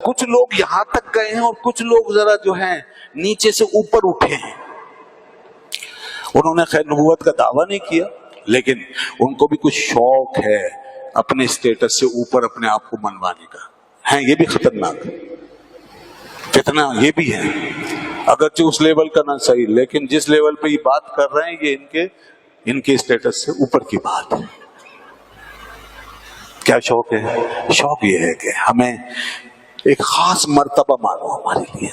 कुछ लोग यहां तक गए हैं और कुछ लोग जरा जो हैं नीचे से ऊपर उठे हैं। उन्होंने खैर नबूवत का दावा नहीं किया, लेकिन उनको भी कुछ शौक है अपने स्टेटस से ऊपर अपने आप को मनवाने का। है ये भी खतरनाक फितना, ये भी है, अगरचे उस लेवल का ना सही, लेकिन जिस लेवल पे ये बात कर रहे हैं ये इनके स्टेटस से ऊपर की बात है। क्या शौक है? शौक ये है कि हमें एक खास मर्तबा मानो हमारे लिए।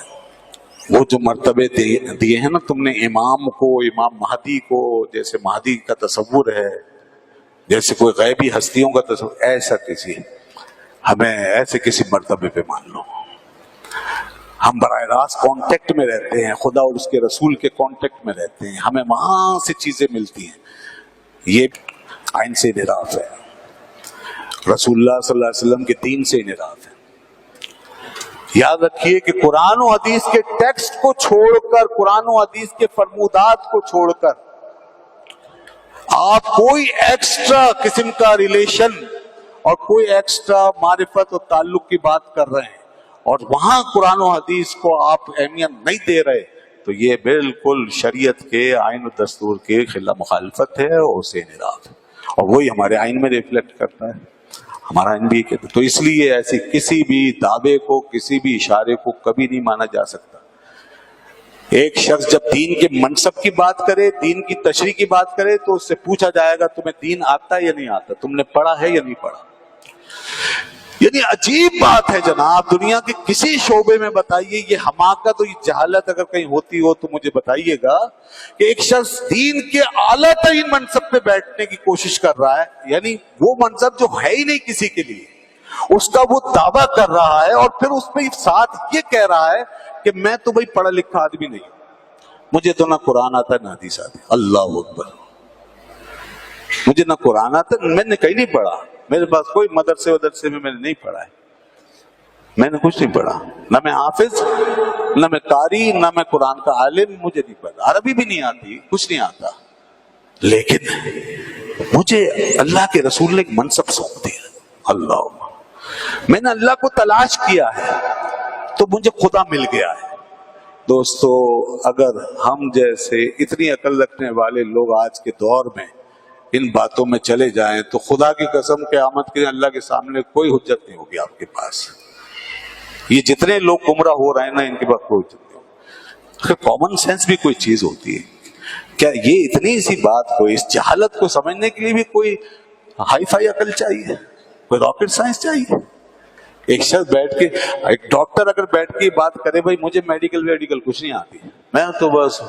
वो जो मर्तबे दिए हैं ना तुमने इमाम को, इमाम महदी को, जैसे महदी का तस्वुर है, जैसे कोई गैबी हस्तियों का तस्वुर, ऐसा किसी हमें ऐसे किसी मर्तबे पे मान लो। हम बराह रास्त कांटेक्ट में रहते हैं, खुदा और उसके रसूल के कांटेक्ट में रहते हैं, हमें वहां से चीजें मिलती हैं। ये आइन से निराफ है, रसूलुल्लाह सल्लल्लाहु अलैहि वसल्लम के दीन से निराफ है। याद रखिए कि कुरान और हदीस के टेक्स्ट को छोड़कर, कुरान और हदीस के फरमूदात को छोड़कर आप कोई एक्स्ट्रा किस्म का रिलेशन और कोई एक्स्ट्रा मारिफत और ताल्लुक की बात कर रहे हैं और वहां कुरान और हदीस को आप अहमियत नहीं दे रहे, तो ये बिल्कुल शरीयत के आइन और दस्तूर के खिलाफ मुखालफत है और उसे निराफ है, और वही हमारे आइन में रिफ्लेक्ट करता है, हमारा आइन भी कहता है। तो इसलिए ऐसी किसी भी दावे को, किसी भी इशारे को कभी नहीं माना जा सकता। एक शख्स जब दीन के मनसब की बात करे, दीन की तशरीह की बात करे, तो उससे पूछा जाएगा तुम्हें दीन आता है या नहीं आता, तुमने पढ़ा है या नहीं पढ़ा। यानी अजीब बात है जनाब, दुनिया के किसी शोबे में बताइए ये हमाकत और ये जहालत अगर कहीं होती हो तो मुझे बताइएगा कि एक शख्स दीन के आला तरीन मनसब पे बैठने की कोशिश कर रहा है, यानी वो मनसब जो है ही नहीं किसी के लिए, उसका वो दावा कर रहा है और फिर उस पर साथ ये कह रहा है कि मैं तो भाई पढ़ा लिखा आदमी नहीं, मुझे तो ना कुरान आता है ना हदीस आती। अल्लाह अकबर, मुझे ना कुरान आता, मैंने कहीं नहीं पढ़ा, मेरे पास कोई मदरसे वदरसे में मैंने नहीं पढ़ा है, मैंने कुछ नहीं पढ़ा, ना मैं हाफिज, ना मैं कारी, ना मैं कुरान का आलिम, मुझे नहीं पढ़ा, अरबी भी नहीं आती, कुछ नहीं आता, लेकिन मुझे अल्लाह के रसूल ने एक मनसब सौंप दिया। अल्लाह, मैंने अल्लाह को तलाश किया है तो मुझे खुदा मिल गया है। दोस्तों, अगर हम जैसे इतनी अकल रखने वाले लोग आज के दौर में इन बातों में चले जाएं तो खुदा की कसम क़यामत के अल्लाह के सामने कोई हुज्जत नहीं होगी आपके पास। ये जितने लोग गुमराह हो रहे हैं ना, इनके पास कोई हुज्जत नहीं होगी। कॉमन सेंस भी कोई चीज होती है क्या? ये इतनी सी बात को, इस जहालत को समझने के लिए भी कोई हाई फाई अकल चाहिए, कोई रॉकेट साइंस चाहिए? एक शख्स बैठ के, एक डॉक्टर अगर बैठ के बात करे भाई मुझे मेडिकल कुछ नहीं आती, मैं तो बस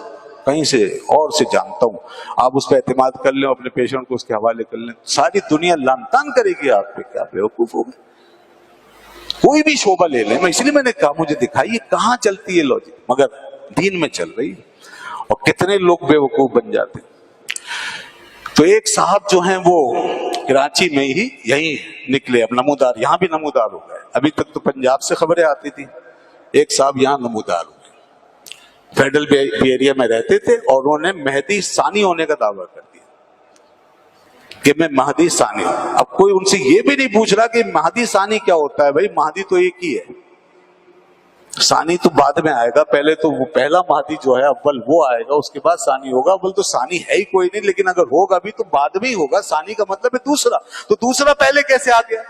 कहीं से और से जानता हूं, आप उस पर एतमाद कर लें, अपने पेशेंट को उसके हवाले कर लें, सारी दुनिया लानतान करेगी आप पे, क्या बेवकूफ हो गए। कोई भी शोबा ले लें, मैं इसलिए मैंने कहा मुझे दिखाइए कहां चलती है लॉजिक, मगर दीन में चल रही है, और कितने लोग बेवकूफ बन जाते। तो एक साहब जो हैं वो कराची में ही यही निकले, अब नमूदार, यहां भी नमूदार हो गए, अभी तक तो पंजाब से खबरें आती थी, एक साहब यहाँ नमूदार हो गए, फेडरल एरिया में रहते थे और उन्होंने महदी सानी होने का दावा कर दिया कि मैं महदी सानी हूं। अब कोई उनसे ये भी नहीं पूछ रहा कि महदी सानी क्या होता है, भाई महदी तो एक ही है, सानी तो बाद में आएगा, पहले तो वो पहला महदी जो है अव्वल वो आएगा, उसके बाद सानी होगा। अव्वल तो सानी है ही कोई नहीं, लेकिन अगर होगा भी तो बाद में ही होगा, सानी का मतलब है दूसरा, तो दूसरा पहले कैसे आ गया?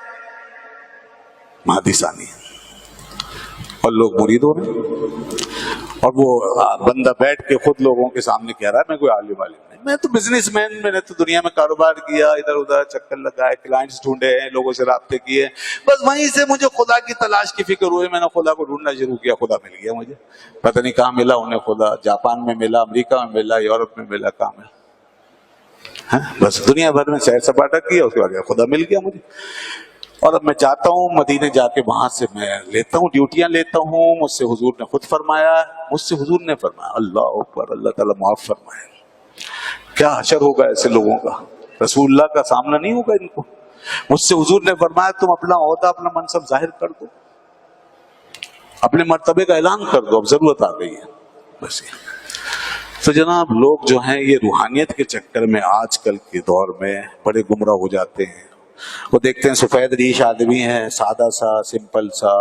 महदी सानी, और लोग मुरीद हो रहे, और वो बंदा बैठ के खुद लोगों के सामने कह रहा है मैं कोई आलिम वालिम नहीं, मैं तो बिजनेसमैन, मैंने तो दुनिया में कारोबार किया, इधर उधर चक्कर लगाए, क्लाइंट्स ढूंढे हैं, लोगों से राब्ते किए, बस वहीं से मुझे खुदा की तलाश की फिक्र हुई, मैंने खुदा को ढूंढना शुरू किया, खुदा मिल गया मुझे, पता नहीं कहाँ मिला उन्हें खुदा, जापान में मिला, अमेरिका में मिला, यूरोप में मिला, कहाँ मिला, बस दुनिया भर में सैर सपाटा किया, उसके बाद खुदा मिल गया मुझे। और अब मैं चाहता हूँ मदीने जाके वहां से मैं लेता हूँ, ड्यूटियां लेता हूँ, मुझसे हुजूर ने खुद फरमाया, मुझसे हुजूर ने फरमाया, अल्लाह अकबर, अल्लाह ताला माफ फरमाए। क्या हशर होगा ऐसे लोगों का, रसूलुल्लाह का सामना नहीं होगा इनको। मुझसे हुजूर ने फरमाया तुम अपना ओहदा, अपना मनसब जाहिर कर दो, अपने मर्तबे का ऐलान कर दो, अब जरूरत आ गई है, बस ये। तो जनाब लोग जो हैं ये रूहानियत के चक्कर में आजकल के दौर में बड़े गुमराह हो जाते हैं। वो देखते हैं सफेद रीश आदमी है, सादा सा, सिंपल सा,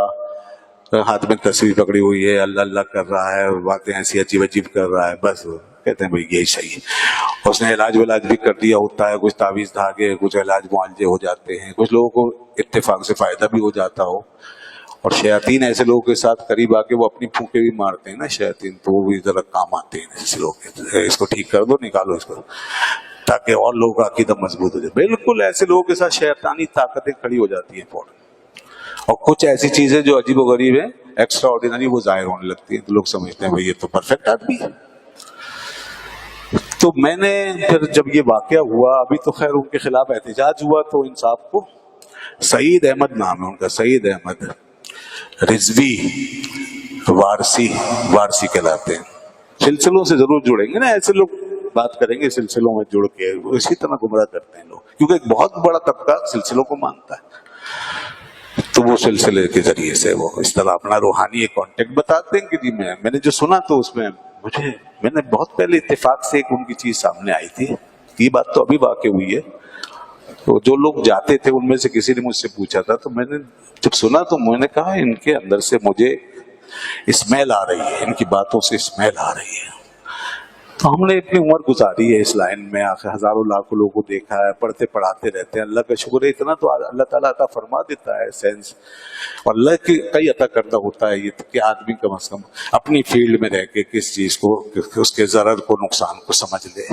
ہاتھ میں تصویر پکڑی ہوئی ہے, اللہ اللہ کر رہا ہے, باتیں ایسی عجیب عجیب کر رہا ہے, بس کہتے ہیں بھائی یہی صحیح ہے. اس نے علاج ولاج بھی کر دیا ہوتا ہے, کچھ تعویذ دھاگے, کچھ علاج معالجے ہو جاتے ہیں, کچھ لوگوں کو اتفاق سے فائدہ بھی ہو جاتا ہو. اور شیاطین ایسے لوگوں کے ساتھ قریب آ کے وہ اپنی پھونکے بھی مارتے ہیں نا شیاطین, تو وہ بھی ذرا کام آتے ہیں ایسے لوگ, اس کو ٹھیک کر دو, نکالو اس کو, تاکہ اور لوگوں کا عقیدہ مضبوط ہو جائے. بالکل ایسے لوگوں کے ساتھ شیطانی طاقتیں کھڑی ہو جاتی ہیں فوراً. اور کچھ ایسی چیزیں جو عجیب و غریب ہیں, ایکسٹرا آرڈینری, وہ ظاہر ہونے لگتی ہیں, تو لوگ سمجھتے ہیں بھئی یہ تو پرفیکٹ آدمی ہے. تو میں نے پھر جب یہ واقعہ ہوا, ابھی تو خیر ان کے خلاف احتجاج ہوا, تو انصاف کو, سعید احمد نام ہے ان کا, سعید احمد رضوی وارسی کہلاتے ہیں. سلسلوں سے ضرور جڑیں گے نا, ایسے لوگ بات کریں گے سلسلوں میں جڑ کے, اسی طرح گمراہ کرتے ہیں لوگ, کیونکہ ایک بہت بڑا طبقہ سلسلوں کو مانتا ہے. تو وہ سلسلے کے ذریعے سے وہ اس طرح اپنا روحانی ایک کانٹیکٹ بتاتے ہیں کہ جی میں نے جو سنا, تو اس میں میں نے بہت پہلے اتفاق سے ایک ان کی چیز سامنے آئی تھی, یہ بات تو ابھی واقع ہوئی ہے. تو جو لوگ جاتے تھے ان میں سے کسی نے مجھ سے پوچھا تھا, تو میں نے جب سنا تو میں نے کہا ان کے اندر سے مجھے اسمیل آ رہی ہے, ان کی باتوں سے اسمیل آ رہی ہے. تو ہم نے اپنی عمر گزاری ہے اس لائن میں, آخر ہزاروں لاکھوں لوگوں کو دیکھا ہے, پڑھتے پڑھاتے رہتے ہیں, اللہ کا شکر ہے اتنا تو اللہ تعالیٰ عطا فرما دیتا ہے سینس, اور اللہ کی کئی عطا کردہ ہوتا ہے یہ کہ آدمی کم از کم اپنی فیلڈ میں رہ کے کس چیز کو, اس کے ضرر کو, نقصان کو سمجھ لے.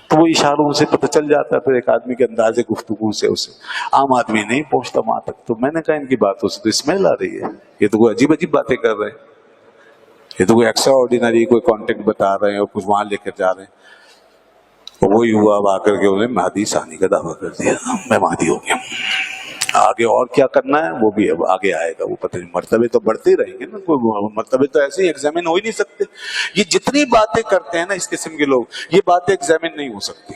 تو وہ اشاروں سے پتہ چل جاتا ہے پھر ایک آدمی کے انداز گفتگو سے, اسے عام آدمی نہیں پہنچتا وہاں تک. تو میں نے کہا ان کی باتوں سے تو اسمیل آ رہی ہے, یہ تو کوئی عجیب عجیب باتیں کر رہے ہیں, یہ تو کوئی ایکسٹرا آرڈینری کوئی کانٹیکٹ بتا رہے ہیں اور کچھ وہاں لے کر جا رہے ہیں. وہی ہوا, اب آ کر کے انہیں مہدی ثانی کا دعویٰ کر دیا, میں مہدی ہو گیا. آگے اور کیا کرنا ہے وہ بھی اب آگے آئے گا, وہ پتہ نہیں, مرتبے تو بڑھتے ہی رہیں گے نا, کوئی مرتبے تو ایسے ہی ایگزامن ہو ہی نہیں سکتے. یہ جتنی باتیں کرتے ہیں نا اس قسم کے لوگ, یہ باتیں ایگزامن نہیں ہو سکتی,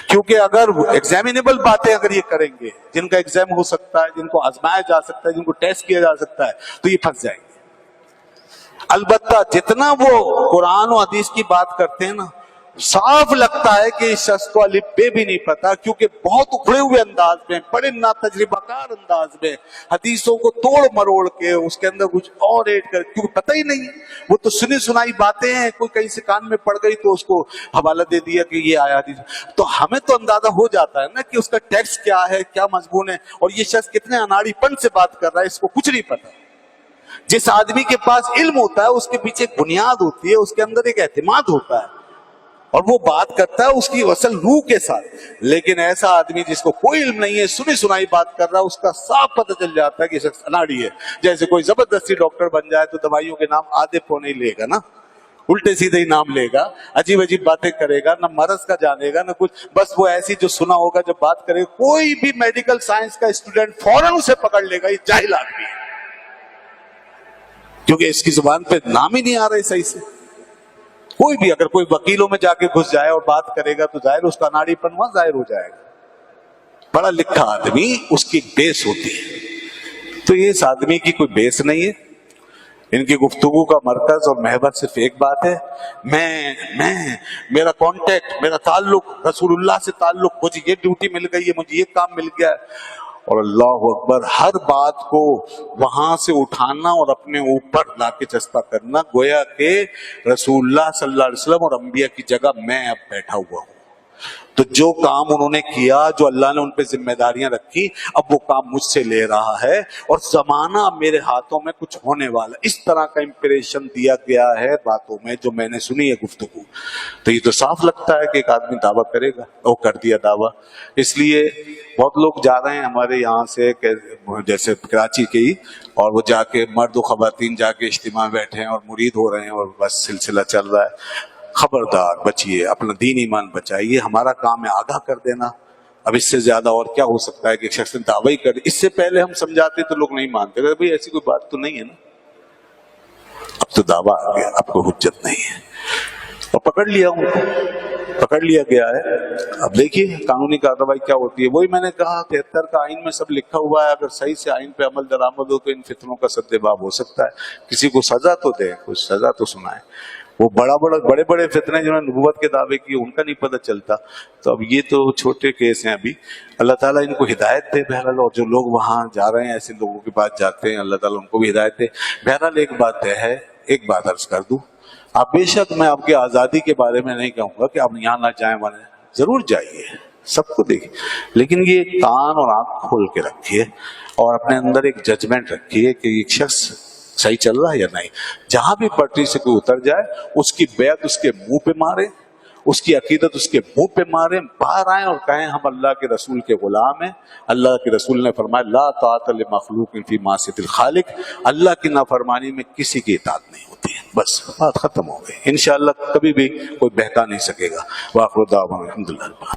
کیونکہ اگر ایگزامینیبل باتیں اگر یہ کریں گے, جن کا ایگزام ہو سکتا ہے, جن کو آزمایا جا سکتا ہے, جن کو ٹیسٹ کیا جا سکتا ہے, تو یہ پھنس جائیں گے. البتہ جتنا وہ قرآن و حدیث کی بات کرتے ہیں نا, صاف لگتا ہے کہ اس شخص کو الف بے بھی نہیں پتا, کیونکہ بہت اکھڑے ہوئے انداز میں, بڑے ناتجربہ کار انداز میں حدیثوں کو توڑ مروڑ کے اس کے اندر کچھ اور ایڈ کر, کیونکہ پتہ ہی نہیں ہے, وہ تو سنی سنائی باتیں ہیں, کوئی کہیں سے کان میں پڑ گئی تو اس کو حوالہ دے دیا کہ یہ آیا حدیث. تو ہمیں تو اندازہ ہو جاتا ہے نا کہ اس کا ٹیکسٹ کیا ہے, کیا مضمون ہے, اور یہ شخص کتنے اناڑی پن سے بات کر رہا ہے, اس کو کچھ نہیں پتا. جس آدمی کے پاس علم ہوتا ہے اس کے پیچھے ایک بنیاد ہوتی ہے, اس کے اندر ایک اعتماد ہوتا ہے, اور وہ بات کرتا ہے اس کی اصل روح کے ساتھ. لیکن ایسا آدمی جس کو کوئی علم نہیں ہے, سنی سنائی بات کر رہا ہے, اس کا صاف پتہ چل جاتا ہے کہ شخص اناڑی ہے. جیسے کوئی زبردستی ڈاکٹر بن جائے تو دوائیوں کے نام آدھے پونے ہی لے گا نا, الٹے سیدھے ہی نام لے گا, عجیب عجیب باتیں کرے گا, نہ مرض کا جانے گا نہ کچھ, بس وہ ایسی جو سنا ہوگا جب بات کرے گا. کوئی بھی میڈیکل سائنس کا اسٹوڈنٹ فوراً اسے پکڑ لے گا, یہ جاہل آدمی ہے, کیونکہ اس کی زبان پہ نام ہی نہیں آ رہے صحیح سے. کوئی بھی اگر کوئی وکیلوں میں جا کے گھس جائے اور بات کرے گا تو ظاہر اس کا اناڑی پن وہاں ظاہر ہو جائے گا. پڑھا لکھا آدمی, اس کی بیس ہوتی ہے. تو یہ اس آدمی کی کوئی بیس نہیں ہے. ان کی گفتگو کا مرکز اور محور صرف ایک بات ہے, میں میرا کانٹیکٹ, میرا تعلق رسول اللہ سے تعلق, مجھے یہ ڈیوٹی مل گئی ہے, مجھے یہ کام مل گیا ہے. اور اللہ اکبر, ہر بات کو وہاں سے اٹھانا اور اپنے اوپر لا کے چسپا کرنا, گویا کہ رسول اللہ صلی اللہ علیہ وسلم اور انبیاء کی جگہ میں اب بیٹھا ہوا ہوں. تو جو کام انہوں نے کیا, جو اللہ نے ان پہ ذمہ داریاں رکھی, اب وہ کام مجھ سے لے رہا ہے, اور زمانہ میرے ہاتھوں میں کچھ ہونے والا. اس طرح کا امپریشن دیا گیا ہے باتوں میں جو میں نے سنی ہے گفتگو. تو یہ تو صاف لگتا ہے کہ ایک آدمی دعویٰ کرے گا, وہ کر دیا دعویٰ. اس لیے بہت لوگ جا رہے ہیں ہمارے یہاں سے, جیسے کراچی کے ہی, اور وہ جا کے مرد و خواتین جا کے اجتماع بیٹھے ہیں اور مرید ہو رہے ہیں, اور بس سلسلہ چل رہا ہے. خبردار بچیے, اپنا دین ایمان بچائیے. ہمارا کام ہے آگاہ کر دینا. اب اس سے زیادہ اور کیا ہو سکتا ہے کہ ایک شخص دعویٰ کر. اس سے پہلے ہم سمجھاتے تو لوگ نہیں مانتے, بھائی ایسی کوئی بات تو نہیں ہے نا. اب تو دعویٰ آ گیا, اب کوئی حجت نہیں ہے, اور پکڑ لیا ان کو, پکڑ لیا گیا ہے. اب دیکھیے قانونی کارروائی کیا ہوتی ہے. وہی میں نے کہا 73 کا آئین میں سب لکھا ہوا ہے, اگر صحیح سے آئین پہ عمل درآمد ہو تو ان فتنوں کا سد باب ہو سکتا ہے. کسی کو سزا تو دے, کچھ سزا تو سنائے. وہ बड़े बड़े फितने जिन्होंने नबूवत के दावे किए उनका नहीं पता चलता। तो अब ये तो छोटे केस हैं अभी, अल्लाह ताला इनको हिदायत दे बहरहाल। और जो लोग वहाँ जा रहे हैं, ऐसे लोगों के पास जाते हैं, अल्लाह ताला उनको भी हिदायत दे बहरहाल। एक बात तय है, एक बात अर्ज कर दूं, आप बेशक, मैं आपकी आज़ादी के बारे में नहीं कहूँगा कि आप यहाँ ना जाएं, वहाँ जरूर जाइए, सबको देखिए, लेकिन ये कान और आंख खोल के रखिए और अपने अंदर एक जजमेंट रखिए कि एक शख्स सही चल रहा है या नहीं। जहां भी पटरी से कोई उतर जाए, उसकी बैत उसके मुंह पे मारे, उसकी अकीदत उसके मुंह पे मारे, बाहर आए और कहें हम अल्लाह के रसूल के गुलाम हैं। अल्लाह के रसूल ने फरमाया ला ताअत लिमखलूक फी मासियतिल खालिक, अल्लाह की नाफरमानी में किसी की इताअत नहीं होती है। बस बात खत्म हो गई। इंशाअल्लाह कभी भी कोई बहका नहीं सकेगा। वाखिर दावाना अल्हम्दुलिल्लाह।